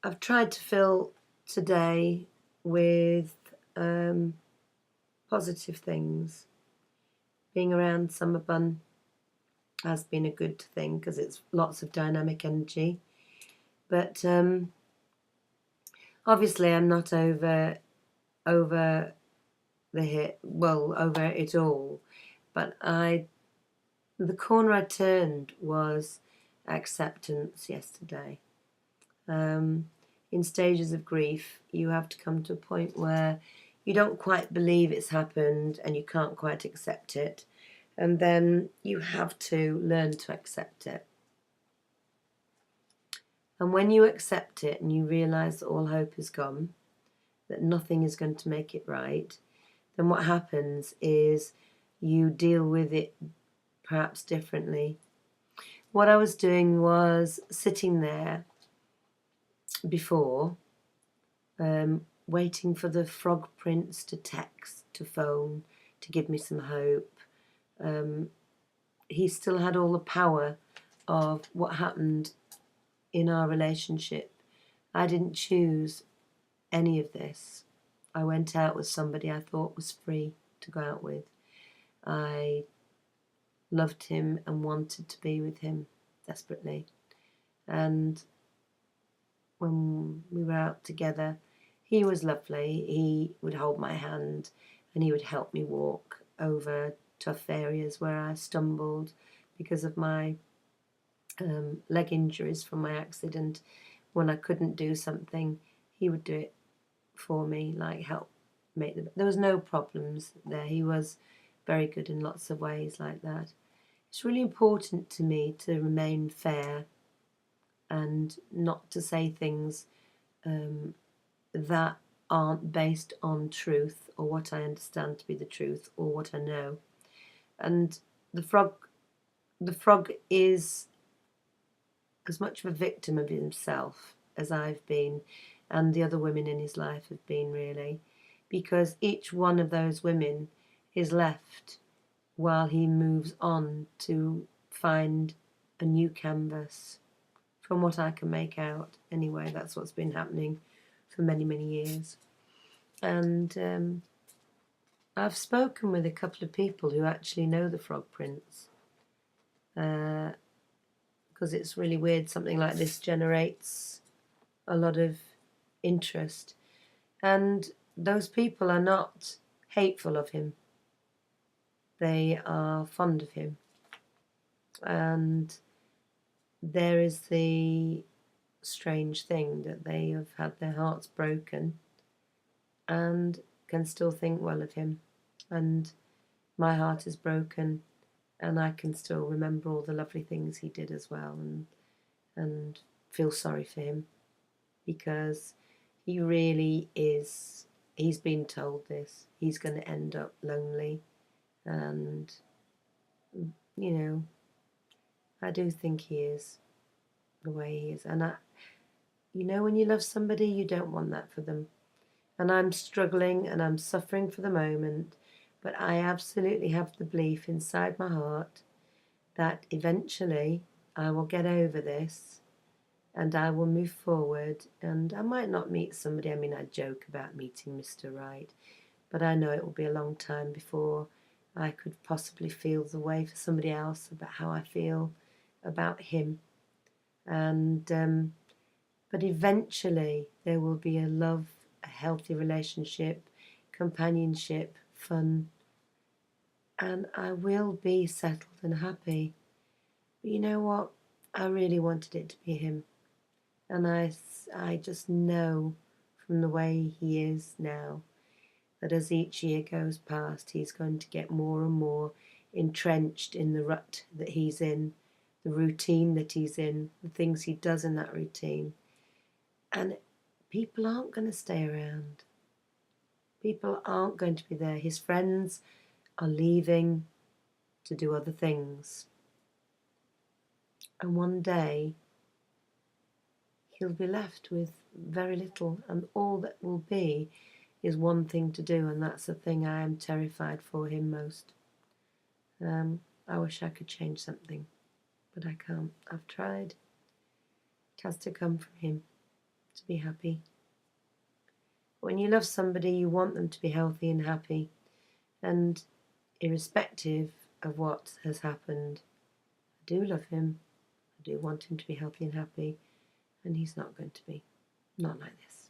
I've tried to fill today with positive things. Being around summer bun has been a good thing because it's lots of dynamic energy. But obviously, I'm not over over it all. But the corner I turned was acceptance yesterday. In stages of grief, you have to come to a point where you don't quite believe it's happened and you can't quite accept it. And then you have to learn to accept it. And when you accept it and you realise that all hope is gone, that nothing is going to make it right, then what happens is you deal with it perhaps differently. What I was doing was sitting there before, waiting for the frog prince to text, to phone, to give me some hope. He still had all the power of what happened in our relationship. I didn't choose any of this. I went out with somebody I thought was free to go out with. I loved him and wanted to be with him desperately. And when we were out together, he was lovely. He would hold my hand and he would help me walk over tough areas where I stumbled because of my leg injuries from my accident. When I couldn't do something, he would do it for me, like help make the... There was no problems there. He was very good in lots of ways like that. It's really important to me to remain fair and not to say things that aren't based on truth or what I understand to be the truth or what I know. And the frog is as much of a victim of himself as I've been and the other women in his life have been, really, because each one of those women is left while he moves on to find a new canvas. From what I can make out, anyway, that's what's been happening for many, many years. And I've spoken with a couple of people who actually know the Frog Prince, because it's really weird. Something like this generates a lot of interest. And those people are not hateful of him. They are fond of him. And there is the strange thing that they have had their hearts broken and can still think well of him. And my heart is broken and I can still remember all the lovely things he did as well, and feel sorry for him, because he really is, he's been told this, he's going to end up lonely. And, you know, I do think he is the way he is. And you know, when you love somebody, you don't want that for them. And I'm struggling and I'm suffering for the moment, but I absolutely have the belief inside my heart that eventually I will get over this and I will move forward, and I might not meet somebody. I mean, I joke about meeting Mr. Right, but I know it will be a long time before I could possibly feel the way for somebody else about how I feel about him. And but eventually there will be a love, a healthy relationship, companionship, fun, and I will be settled and happy. But you know what? I really wanted it to be him. And I just know from the way he is now that as each year goes past, he's going to get more and more entrenched in the rut that he's in, the routine that he's in, the things he does in that routine. And people aren't going to stay around. People aren't going to be there. His friends are leaving to do other things. And one day he'll be left with very little, and all that will be is one thing to do, and that's the thing I am terrified for him most. I wish I could change something, but I can't. I've tried. It has to come from him to be happy. When you love somebody, you want them to be healthy and happy. And irrespective of what has happened, I do love him. I do want him to be healthy and happy. And he's not going to be. Not like this.